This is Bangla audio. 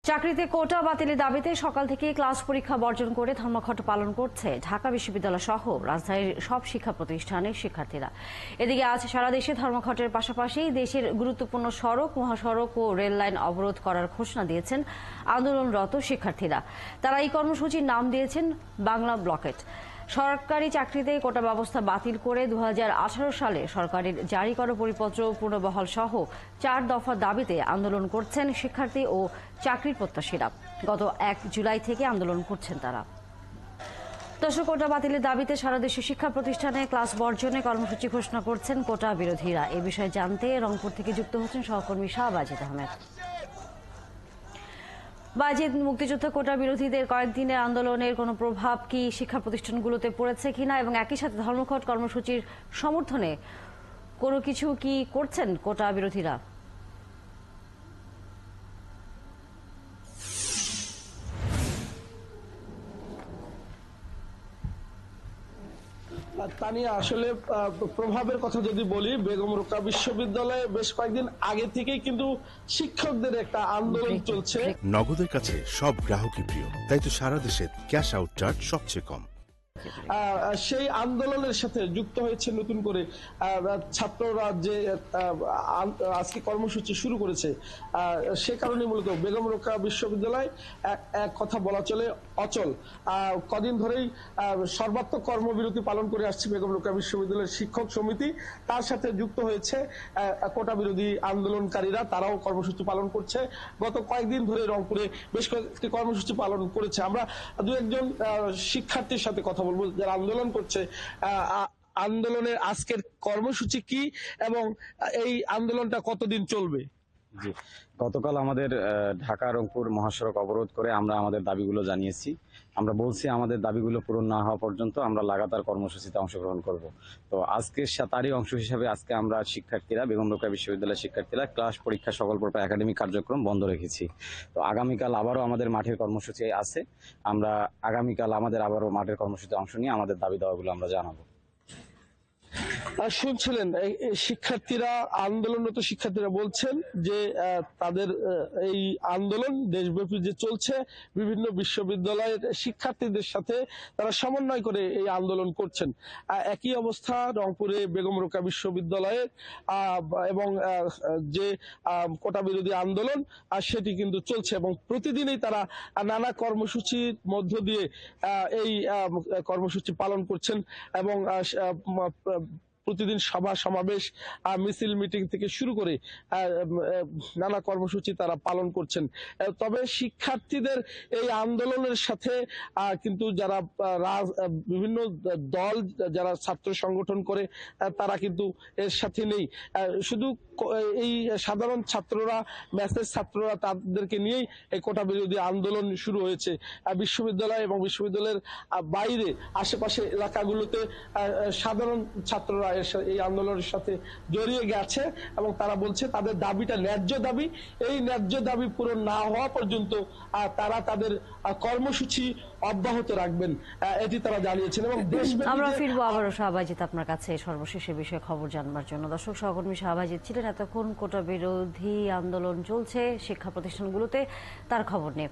চাকরিতে কোটা বাতিলের দাবিতে সকাল থেকে ক্লাস পরীক্ষা বর্জন করে ধর্মঘট পালন করছে ঢাকা বিশ্ববিদ্যালয় সহ রাজধানীর সব শিক্ষা প্রতিষ্ঠানের শিক্ষার্থীরা। এদিকে আজ সারা দেশে ধর্মঘটের পাশাপাশি দেশের গুরুত্বপূর্ণ সড়ক, মহাসড়ক ও রেল লাইন অবরোধ করার ঘোষণা দিয়েছেন আন্দোলনরত শিক্ষার্থীরা। তারা এই কর্মসূচির নাম দিয়েছেন বাংলা ব্লকেট। সরকারি চাকরিতে কোটা ব্যবস্থা বাতিল করে 2018 সালে সরকারের জারি করা পরিপত্র পুনর্বহাল সহ 4 দফা দাবিতে আন্দোলন করছেন শিক্ষার্থী ও চাকরির প্রত্যাশীরা। গত 1 জুলাই থেকে আন্দোলন করছেন তারা। দর্শক, কোটা বাতিলের দাবিতে সারা দেশে শিক্ষা প্রতিষ্ঠানে ক্লাস বর্জনে কর্মসূচি ঘোষণা করছেন কোটা বিরোধীরা। এ বিষয়ে জানতে রংপুর থেকে যুক্ত হচ্ছেন সহকর্মী শাহবাজিদ আহমেদ। বাজিদ, মুক্তিযুদ্ধ কোটা বিরোধীদের কয়েকদিনের আন্দোলনের কোনো প্রভাব কি শিক্ষা প্রতিষ্ঠানগুলোতে পড়েছে কিনা এবং একই সাথে ধর্মঘট কর্মসূচির সমর্থনে কোনো কিছু কি করছেন কোটা বিরোধীরা? তানিয়া, আসলে প্রভাবের কথা যদি বলি, বেগম রোকেয়া বিশ্ববিদ্যালয়ে বেশ কয়েকদিন আগে থেকেই কিন্তু শিক্ষকদের একটা আন্দোলন চলছে। নগদের কাছে সব গ্রাহকই প্রিয়, তাই তো সারা দেশে ক্যাশ আউট চার্জ সবচেয়ে কম। সেই আন্দোলনের সাথে যুক্ত হয়েছে নতুন করে ছাত্ররা যে আজকে কর্মসূচি শুরু করেছে। সে কারণে মূলত বেগম রোকেয়া বিশ্ববিদ্যালয় এক কথা বলা চলে অচল। কদিন ধরেই সর্বাত্মক কর্মবিরতি পালন করে আসছে বেগম রোকেয়া বিশ্ববিদ্যালয়ের শিক্ষক সমিতি। তার সাথে যুক্ত হয়েছে কোটা বিরোধী আন্দোলনকারীরা, তারাও কর্মসূচি পালন করছে। গত কয়েকদিন ধরে রংপুরে বেশ কয়েকটি কর্মসূচি পালন করেছে। আমরা দু একজন শিক্ষার্থীর সাথে কথা বলবো যারা আন্দোলন করছে। আন্দোলনের আজকের কর্মসূচি কি এবং এই আন্দোলনটা কতদিন চলবে? জি, গতকাল আমাদের ঢাকা রংপুর মহাসড়ক অবরোধ করে আমরা আমাদের দাবিগুলো জানিয়েছি। আমরা বলছি আমাদের দাবিগুলো পূরণ না হওয়া পর্যন্ত আমরা লাগাতার কর্মসূচিতে অংশগ্রহণ করব। তো আজকে তারই অংশ হিসাবে আজকে আমরা শিক্ষার্থীরা, বেগম রোকেয়া বিশ্ববিদ্যালয়ের শিক্ষার্থীরা ক্লাস পরীক্ষা সকল প্রকার একাডেমিক কার্যক্রম বন্ধ রেখেছি। তো আগামীকাল আবারও আমাদের মাঠের কর্মসূচি আছে। আমরা আগামীকাল আমাদের আবারও মাঠের কর্মসূচিতে অংশ নিয়ে আমাদের দাবি দাওয়াগুলো আমরা জানাবো। শুনছিলেন শিক্ষার্থীরা, আন্দোলনরত শিক্ষার্থীরা বলছেন যে তাদের এই আন্দোলন দেশব্যাপী যে চলছে, বিভিন্ন বিশ্ববিদ্যালয়ের শিক্ষার্থীদের সাথে তারা সমন্বয় করে এই আন্দোলন করছেন। একই অবস্থা রংপুরে বেগম রোকেয়া বিশ্ববিদ্যালয়ের এবং যে কোটা বিরোধী আন্দোলন সেটি কিন্তু চলছে এবং প্রতিদিনই তারা নানা কর্মসূচির মধ্য দিয়ে এই কর্মসূচি পালন করছেন এবং প্রতিদিন সভা সমাবেশ, মিছিল, মিটিং থেকে শুরু করে নানা কর্মসূচি তারা পালন করছেন। তবে শিক্ষার্থীদের এই আন্দোলনের সাথে কিন্তু যারা বিভিন্ন দল, যারা ছাত্র সংগঠন করে, তারা কিন্তু এর সাথে নেই। শুধু এই সাধারণ ছাত্ররা, ম্যাথের ছাত্ররা, তাদেরকে নিয়েই এই কোটা বিরোধী আন্দোলন শুরু হয়েছে। বিশ্ববিদ্যালয় এবং বিশ্ববিদ্যালয়ের বাইরে আশেপাশে এলাকাগুলোতে সাধারণ ছাত্ররা এই আন্দোলনের সাথে জড়িয়ে গেছে এবং তারা বলছে তাদের দাবিটা ন্যায্য দাবি। এই ন্যায্য দাবি পূরণ না হওয়া পর্যন্ত তারা তাদের কর্মসূচি অব্যাহত রাখবেন, এটি তারা জানিয়েছেন। এবং আমরা ফিরবো আবারও শাহবাজিদ আপনার কাছে সর্বশেষ এ বিষয়ে খবর জানবার জন্য। দর্শক, সহকর্মী শাহবাজিদ ছিলেন এতক্ষণ কোটা বিরোধী আন্দোলন চলছে শিক্ষা প্রতিষ্ঠানগুলোতে, তার খবর নিয়ে।